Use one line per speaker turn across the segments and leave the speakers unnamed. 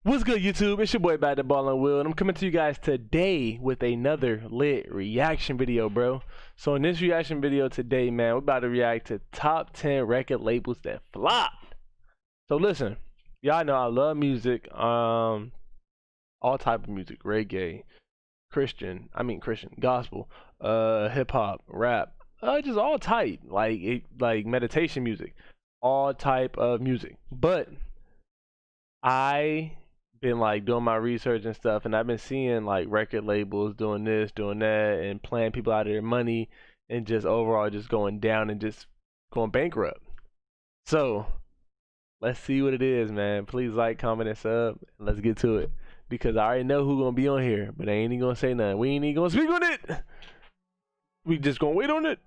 What's good, YouTube? It's your boy Back to Ball and Will, and I'm coming to you guys today with another lit reaction video, bro. So in this reaction video today, man, we're about to react to top 10 record labels that flopped. So listen, y'all know I love music, all type of music, reggae, Christian, gospel, hip hop, rap, just all type, like meditation music, all type of music. But I been like doing my research and stuff, and I've been seeing like record labels doing this, doing that, and playing people out of their money, and just overall just going down and just going bankrupt. So let's see what it is, man. Please like, comment, and sub, and let's get to it. Because I already know who's gonna be on here, but I ain't even gonna say nothing. We ain't even gonna speak on it. We just gonna wait on it.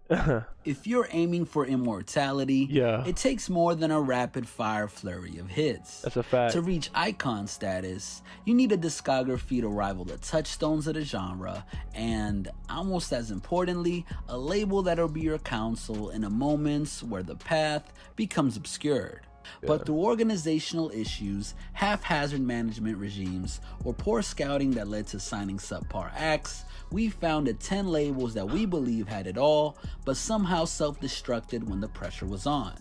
If you're aiming for immortality,
Yeah.
it takes more than a rapid-fire flurry of hits.
That's a fact.
To reach icon status, you need a discography to rival the touchstones of the genre, and, almost as importantly, a label that'll be your counsel in the moments where the path becomes obscured. But through organizational issues, haphazard management regimes, or poor scouting that led to signing subpar acts, we founded 10 labels that we believe had it all, but somehow self-destructed when the pressure was on.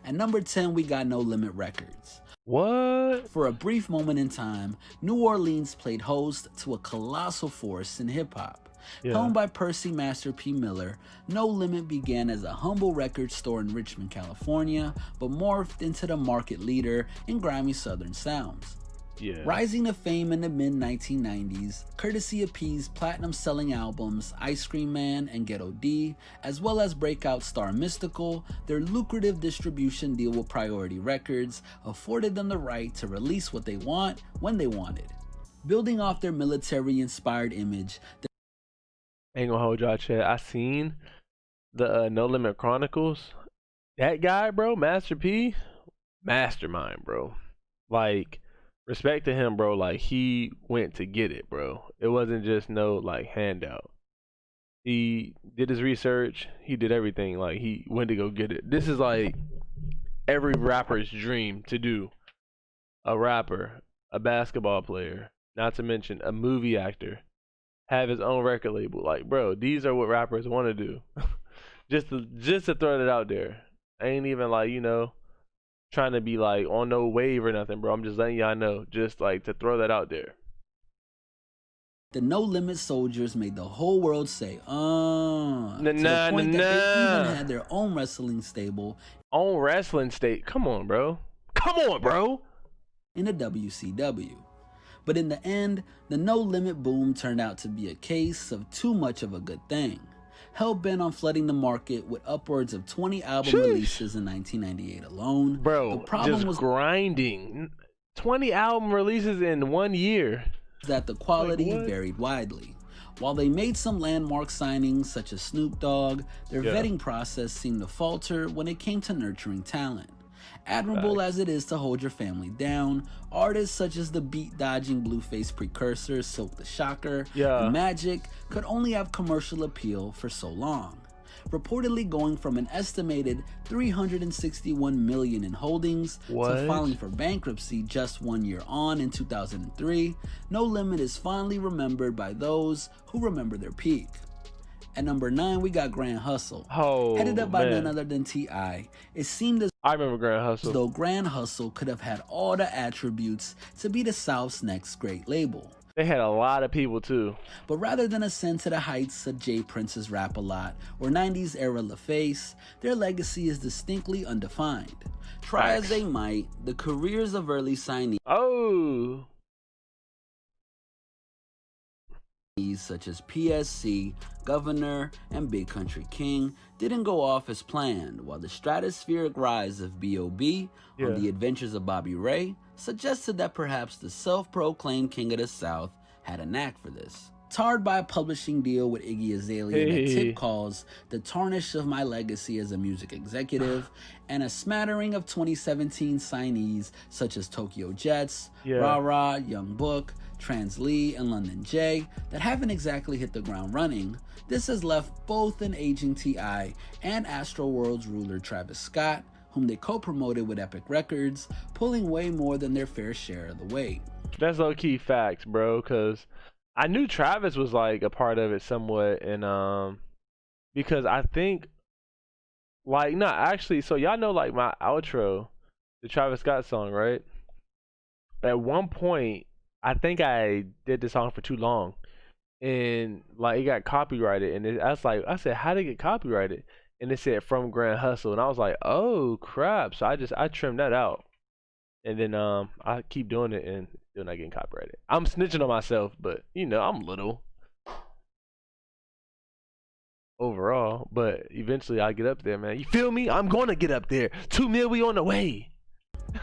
At number 10, we got No Limit Records.
What?
For a brief moment in time, New Orleans played host to a colossal force in hip-hop. Owned by Percy Master P. Miller, No Limit began as a humble record store in Richmond, California, but morphed into the market leader in grimy southern sounds. Rising to fame in the mid-1990s, courtesy of P's platinum-selling albums Ice Cream Man and Ghetto D, as well as breakout star Mystikal, their lucrative distribution deal with Priority Records afforded them the right to release what they want when they wanted. Building off their military-inspired image,
Ain't gonna hold y'all, chat. I seen the No Limit Chronicles. That guy, bro, Master P, mastermind, bro. Like, respect to him, bro. Like, he went to get it, bro. It wasn't just no like handout. He did his research. He did everything. Like, he went to go get it. This is like every rapper's dream to do. A rapper, a basketball player, not to mention a movie actor, have his own record label. Like, bro, these are what rappers want to do. just to throw it out there. I ain't even like, trying to be like on no wave or nothing, bro. I'm just letting y'all know, just like to throw that out there.
The No Limit soldiers made the whole world say, to the
Nah,
point that they
nah.
even had their own wrestling stable
Own wrestling state. Come on, bro. Come on, bro.
in the WCW. But in the end, the No Limit boom turned out to be a case of too much of a good thing. Hell-bent on flooding the market with upwards of 20 album releases in 1998 alone.
Bro,
the problem
just
was
grinding. 20 album releases in 1 year.
that the quality
Like,
varied widely. While they made some landmark signings such as Snoop Dogg, their vetting process seemed to falter when it came to nurturing talent. Admirable as it is to hold your family down, artists such as the beat-dodging Blueface precursor Silk the Shocker and Magic could only have commercial appeal for so long. Reportedly going from an estimated $361 million in holdings to filing for bankruptcy just 1 year on in 2003, No Limit is fondly remembered by those who remember their peak. At number 9, we got Grand Hustle. Headed up by none other than T.I., it seemed as
I remember Grand Hustle.
though Grand Hustle could have had all the attributes to be the South's next great label.
They had a lot of people too.
But rather than ascend to the heights of Jay Prince's Rap-A-Lot or 90s era LaFace, their legacy is distinctly undefined. Try as they might, the careers of early signees such as PSC, Governor, and Big Country King didn't go off as planned, while the stratospheric rise of B.O.B. on The Adventures of Bobby Ray suggested that perhaps the self-proclaimed King of the South had a knack for this. Tarred by a publishing deal with Iggy Azalea that Tip calls the tarnish of my legacy as a music executive, and a smattering of 2017 signees such as Tokyo Jets, Ra Ra, Young Book, Trans Lee, and London J that haven't exactly hit the ground running, this has left both an aging T.I. and Astroworld's ruler Travis Scott, whom they co-promoted with Epic Records, pulling way more than their fair share of the weight.
That's low key facts, bro. Cause I knew Travis was like a part of it somewhat, and because I think like not actually. So y'all know like my outro, the Travis Scott song, right? At one point, I think I did the song for too long, and like it got copyrighted, and I was like, I said, how did it get copyrighted? And it said from Grand Hustle, and I was like, oh crap! So I trimmed that out, and then I keep doing it and still not getting copyrighted. I'm snitching on myself, but you know I'm little overall, but eventually I'll get up there, man. You feel me? I'm gonna get up there. 2 mil, we on the way.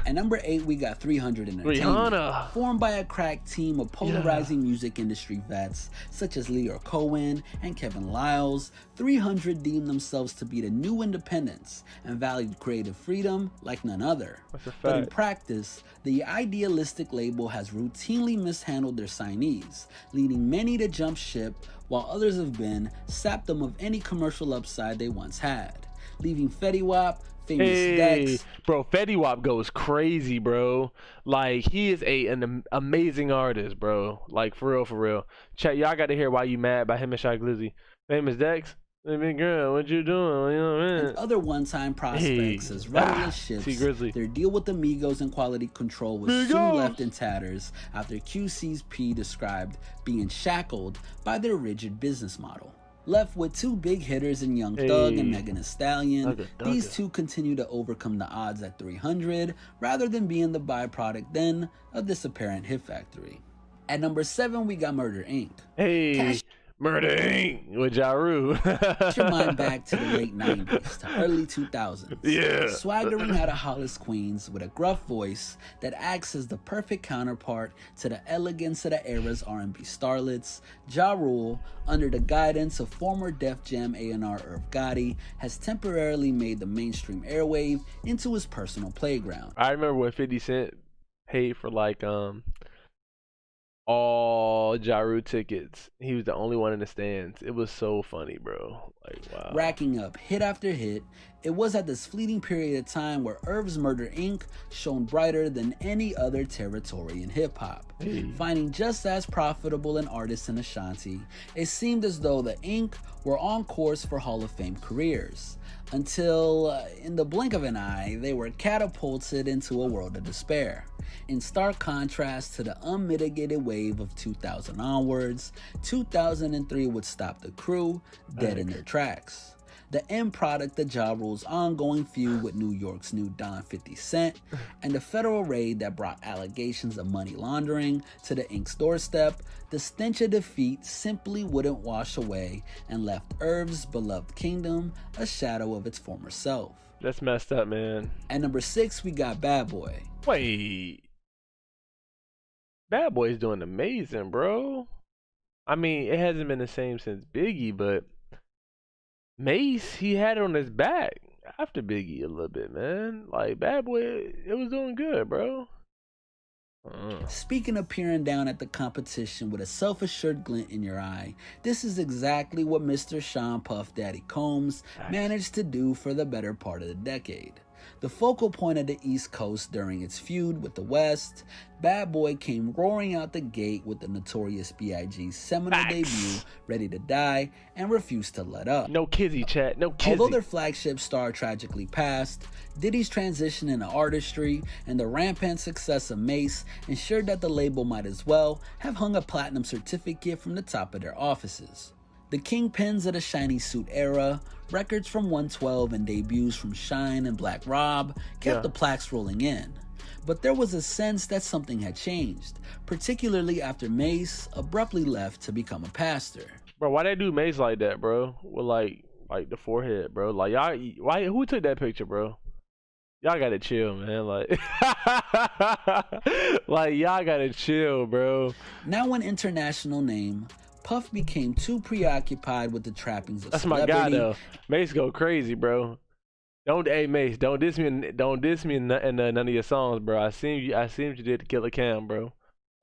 At number 8, we got 300 Entertainment.
Rihanna.
Formed by a crack team of polarizing music industry vets such as Lyor Cohen and Kevin Liles, 300 deemed themselves to be the new independents and valued creative freedom like none other.
That's a fact.
But in practice, the idealistic label has routinely mishandled their signees, leading many to jump ship while others have been sapped them of any commercial upside they once had, leaving Fetty Wap, Famous Dex.
Bro, Fetty Wap goes crazy, bro. Like he is an amazing artist, bro. Like for real, for real. Chat, y'all got to hear Why You Mad by him and Shy Glizzy. Famous Dex, baby girl, what you doing? You know what I mean?
And other one-time prospects as rudderless ships. Their deal with the Migos and Quality Control was soon left in tatters after QC's P described being shackled by their rigid business model. Left with 2 big hitters in Young Thug and Megan Thee Stallion, these two continue to overcome the odds at 300 rather than being the byproduct then of this apparent hit factory. At number 7, we got Murder Inc.
Murder Inc. with Ja Rule.
Get your mind back to the late 90s to early 2000s.
Yeah.
Swaggering out of Hollis, Queens with a gruff voice that acts as the perfect counterpart to the elegance of the era's R&B starlets, Ja Rule, under the guidance of former Def Jam A&R Irv Gotti, has temporarily made the mainstream airwave into his personal playground.
I remember when 50 Cent paid for like all Ja Rule tickets. He was the only one in the stands. It was so funny, bro. Like, wow.
Racking up hit after hit, it was at this fleeting period of time where Irv's Murder Inc. shone brighter than any other territory in hip-hop. Finding just as profitable an artist in Ashanti, it seemed as though the Inc. were on course for Hall of Fame careers. Until, in the blink of an eye, they were catapulted into a world of despair. In stark contrast to the unmitigated wave of 2000 onwards, 2003 would stop the crew dead in their tracks. The end product of Ja Rule's ongoing feud with New York's new Don 50 Cent, and the federal raid that brought allegations of money laundering to the Inc.'s doorstep, the stench of defeat simply wouldn't wash away and left Irv's beloved kingdom a shadow of its former self.
That's messed up, man.
At number 6, we got Bad Boy.
Wait. Bad Boy's doing amazing, bro. I mean, it hasn't been the same since Biggie, but Mace, he had it on his back after Biggie a little bit, man. Like, Bad Boy, it was doing good, bro.
Speaking of peering down at the competition with a self-assured glint in your eye, this is exactly what Mr. Sean Puff Daddy Combs managed to do for the better part of the decade. The focal point of the East Coast during its feud with the West, Bad Boy came roaring out the gate with the Notorious B.I.G.'s seminal debut, Ready to Die, and refused to let up.
No kizzy, chat. No kizzy.
Although their flagship star tragically passed, Diddy's transition into artistry and the rampant success of Mace ensured that the label might as well have hung a platinum certificate from the top of their offices. The kingpins of the shiny suit era, records from 112 and debuts from Shine and Black Rob kept the plaques rolling in. But there was a sense that something had changed, particularly after Mace abruptly left to become a pastor.
Bro, why they do Mace like that, bro? With like the forehead, bro. Like y'all, who took that picture, bro? Y'all gotta chill, man. Like, like y'all gotta chill, bro.
Now an international name, Puff became too preoccupied with the trappings of celebrity.
That's my guy, though. Mace go crazy, bro. Hey Mace, don't diss me in none of your songs, bro. I seen you did Killer Cam, bro.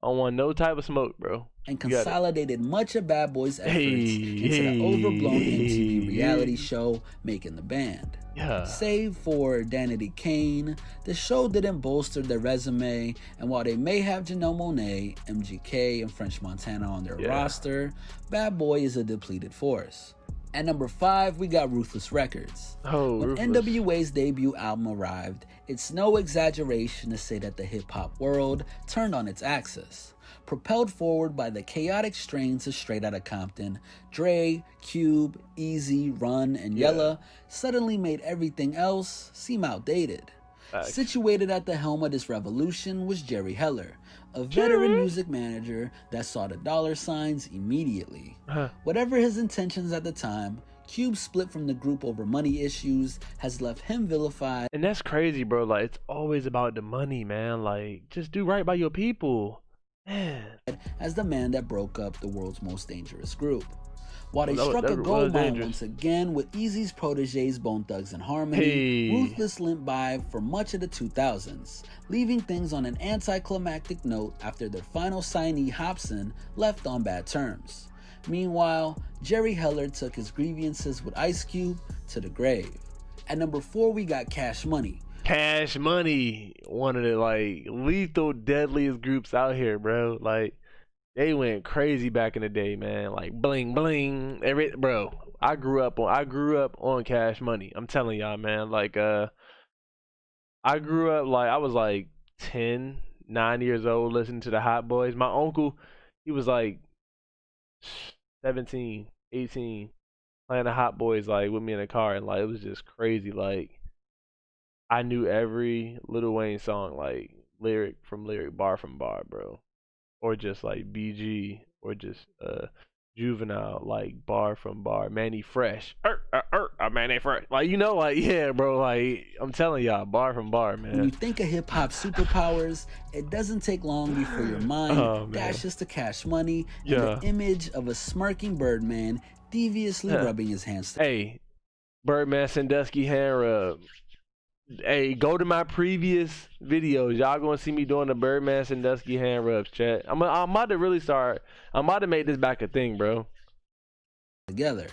I don't want no type of smoke, bro.
And consolidated much of Bad Boy's efforts into the overblown MTV reality show Making the Band.
Yeah.
Save for Danity Kane, the show didn't bolster their resume, and while they may have Janelle Monáe, MGK, and French Montana on their roster, Bad Boy is a depleted force. At number 5, we got Ruthless Records.
Oh,
when
Ruthless.
NWA's debut album arrived, it's no exaggeration to say that the hip-hop world turned on its axis. Propelled forward by the chaotic strains of Straight Outta Compton, Dre, Cube, Easy, Run, and Yella suddenly made everything else seem outdated. Situated at the helm of this revolution was Jerry Heller, a veteran music manager that saw the dollar signs immediately. Whatever his intentions at the time, Cube split from the group over money issues has left him vilified.
And that's crazy, bro. Like, it's always about the money, man. Like, just do right by your people. Man.
As the man that broke up the world's most dangerous group. While they struck a gold mine once again with Eazy's proteges Bone Thugs and Harmony, Ruthless limped by for much of the 2000s, leaving things on an anticlimactic note after their final signee Hopsin left on bad terms. Meanwhile, Jerry Heller took his grievances with Ice Cube to the grave. At number 4, we got Cash Money.
Cash Money, one of the like lethal, deadliest groups out here, bro. Like, they went crazy back in the day, man. Like bling bling, bro. I grew up on Cash Money. I'm telling y'all, man. Like, I grew up like I was like 9 years old listening to the Hot Boys. My uncle, he was like 17, 18, playing the Hot Boys like with me in the car, and like it was just crazy. Like, I knew every Lil Wayne song, like lyric from lyric, bar from bar, bro. Or just like BG, or just Juvenile, like bar from bar. Manny Fresh, Manny Fresh, like, you know, like, yeah, bro. Like, I'm telling y'all, bar from bar, man.
When you think of hip hop superpowers, it doesn't take long before your mind dashes to Cash Money and the image of a smirking Birdman deviously rubbing his hands.
Hey, Birdman Sandusky hand rub. Hey, go to my previous videos. Y'all gonna see me doing the Birdman Sandusky hand rubs, chat. I'm about to really start. I'm about to make this back a thing, bro.
Together.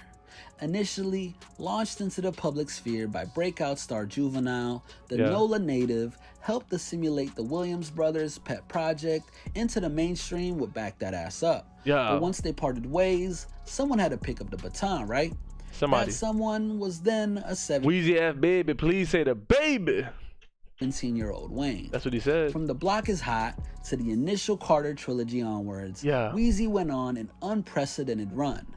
Initially launched into the public sphere by breakout star Juvenile, the NOLA native helped to simulate the Williams brothers' pet project into the mainstream with Back That Ass Up. But once they parted ways, someone had to pick up the baton, right?
Somebody.
That someone was then a
Weezy F baby, please say the baby.
17-year-old Wayne.
That's what he said.
From The Block Is Hot to the initial Carter trilogy onwards, Weezy went on an unprecedented run.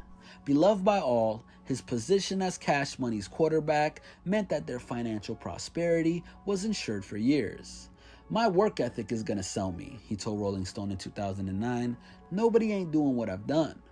Beloved by all, his position as Cash Money's quarterback meant that their financial prosperity was ensured for years. "My work ethic is gonna sell me," he told Rolling Stone in 2009. "Nobody ain't doing what I've done."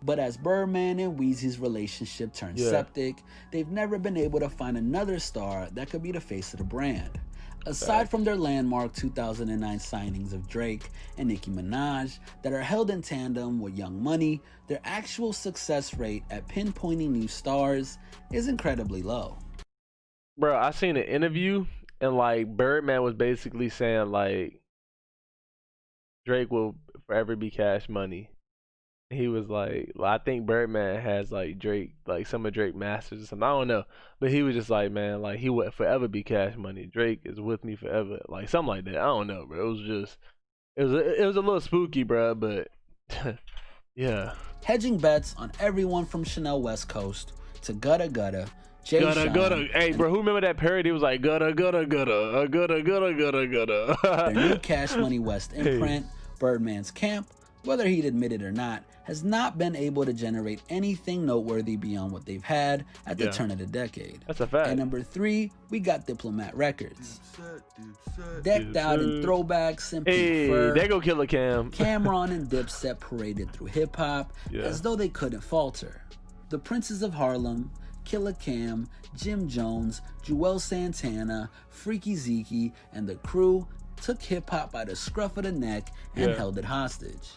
But as Birdman and Weezy's relationship turned septic, they've never been able to find another star that could be the face of the brand. Aside from their landmark 2009 signings of Drake and Nicki Minaj that are held in tandem with Young Money, their actual success rate at pinpointing new stars is incredibly low.
Bro, I seen an interview, and like Birdman was basically saying like Drake will forever be Cash Money. He was like, I think Birdman has like Drake, like some of Drake masters or something. I don't know, but he was just like, man, like he would forever be Cash Money. Drake is with me forever, like something like that. I don't know, bro. It was just, it was a little spooky, bro. But yeah.
Hedging bets on everyone from Chanel West Coast to Gutta Gutta. Gutta.
Hey, bro, who remember that parody? It was like Gutta Gutta Gutta, Gutta Gutta Gutta Gutta.
Their new Cash Money West imprint, Birdman's Camp, whether he'd admit it or not, has not been able to generate anything noteworthy beyond what they've had at the turn of the decade.
That's a fact.
At number 3, we got Diplomat Records. Decked out in throwbacks and pink fur,
there go Killer Cam.
Cameron and Dipset paraded through hip-hop as though they couldn't falter. The Princes of Harlem, Killer Cam, Jim Jones, Joel Santana, Freaky Zeke, and the crew took hip-hop by the scruff of the neck and held it hostage.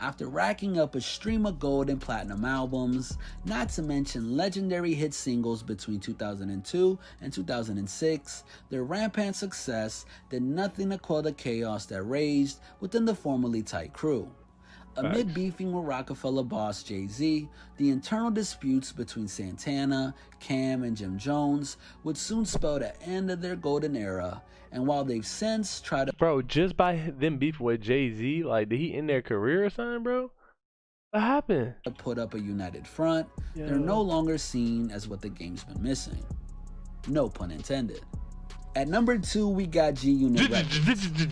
After racking up a stream of gold and platinum albums, not to mention legendary hit singles between 2002 and 2006, their rampant success did nothing to quell the chaos that raged within the formerly tight crew. Amid beefing with Rockefeller boss Jay-Z, the internal disputes between Santana, Cam, and Jim Jones would soon spell the end of their golden era, and while they've since tried to—
Bro, just by them beefing with Jay-Z, like, did he end their career or something, bro? What happened?
to put up a united front, they're no longer seen as what the game's been missing. No pun intended. At number 2, we got G-Unit Records.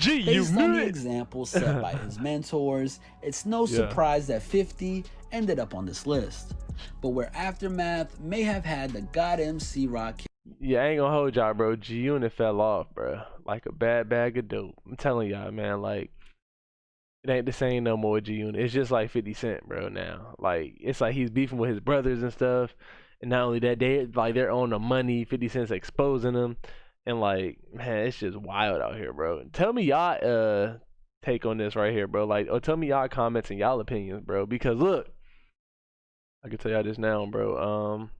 Based on the example set by his mentors, it's no surprise that 50 ended up on this list. But where Aftermath may have had the God MC Rock.
Yeah, I ain't gonna hold y'all, bro. G-Unit fell off, bro. Like a bad bag of dope. I'm telling y'all, man, like, it ain't the same no more with G-Unit. It's just like 50 Cent, bro, now. Like, it's like he's beefing with his brothers and stuff. And not only that, they're on the money. 50 Cent's exposing them. And like, man, it's just wild out here, bro. Tell me y'all take on this right here, bro. Like, or tell me y'all comments and y'all opinions, bro. Because look, I can tell y'all this now, bro.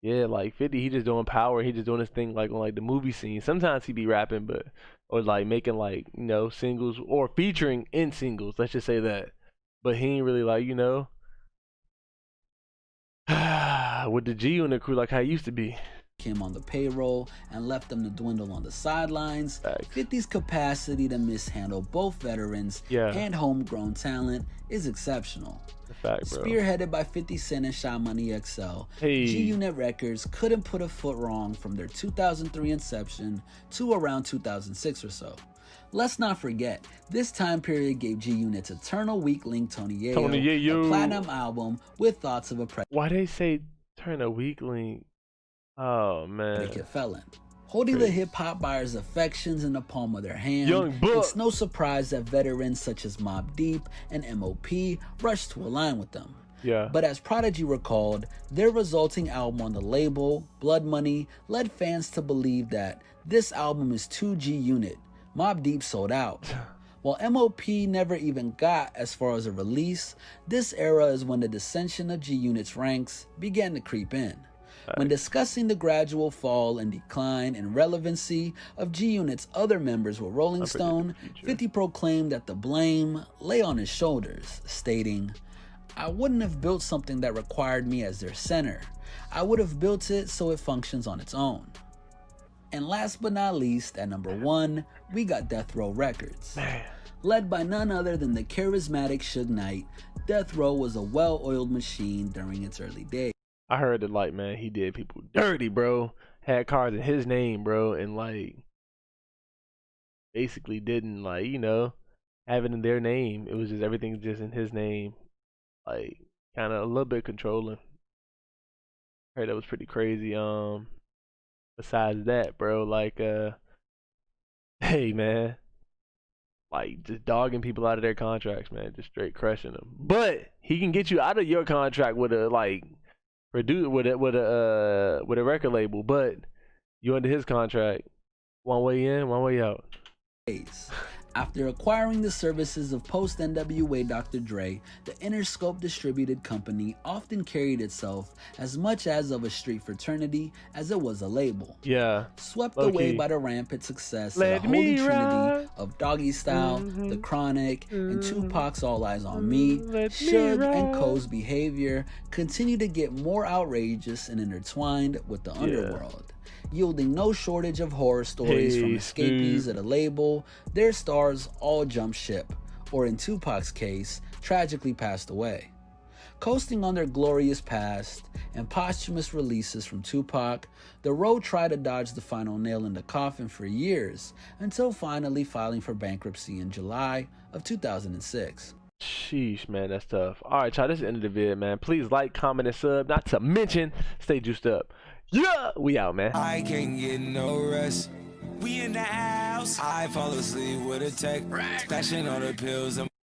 Yeah, like 50, he just doing power. He just doing his thing like on like the movie scene. Sometimes he be rapping, but or like making like, you know, singles or featuring in singles. Let's just say that. But he ain't really like, you know, with the G-Unit crew like how it used to be.
Him on the payroll and left them to dwindle on the sidelines. 50's capacity to mishandle both veterans and homegrown talent is exceptional.
Fact, bro.
Spearheaded by 50 Cent and Sha Money XL, G-Unit Records couldn't put a foot wrong from their 2003 inception to around 2006 or so. Let's not forget, this time period gave G-Unit's eternal weak link Tony Yayo a platinum album with Thoughts of a Predator.
Why they say turn a weak link? Oh man.
Felon. Holding the hip-hop buyers' affections in the palm of their hand, it's no surprise that veterans such as Mobb Deep and M.O.P. rushed to align with them. But as Prodigy recalled, their resulting album on the label, Blood Money, led fans to believe that this album is too G-Unit. Mobb Deep sold out. While M.O.P. never even got as far as a release, this era is when the dissension of G-Unit's ranks began to creep in. When discussing the gradual fall and decline and relevancy of G-Unit's other members with Rolling Stone, 50 proclaimed that the blame lay on his shoulders, stating, "I wouldn't have built something that required me as their center. I would have built it so it functions on its own." And last but not least, at number 1, we got Death Row Records. Led by none other than the charismatic Suge Knight, Death Row was a well-oiled machine during its early days.
I heard that, like, man, he did people dirty, bro. Had cars in his name, bro, and like basically didn't, like, you know, have it in their name. It was just everything just in his name, like kind of a little bit controlling. I heard that was pretty crazy. Besides that, bro, like, hey, man, like just dogging people out of their contracts, man, just straight crushing them. But he can get you out of your contract with a like. Produce with a record label, but you under his contract, one way in, one way out. After acquiring the services of post-NWA Dr. Dre, the Interscope Distributed Company often carried itself as much as of a street fraternity as it was a label. Swept away by the rampant success of the holy trinity of Doggy Style, The Chronic, and Tupac's All Eyes on Me, Suge and Co's behavior continued to get more outrageous and intertwined with the underworld. Yielding no shortage of horror stories from escapees at a label, their stars all jumped ship, or in Tupac's case, tragically passed away. Coasting on their glorious past and posthumous releases from Tupac, the Row tried to dodge the final nail in the coffin for years, until finally filing for bankruptcy in July of 2006. Sheesh, man, that's tough. Alright, y'all, this is the end of the video, man. Please like, comment, and sub. Not to mention, stay juiced up. Yeah, we out, man.
I can't get no rest. We in the house. I fall asleep with a tech. Stashing all the pills.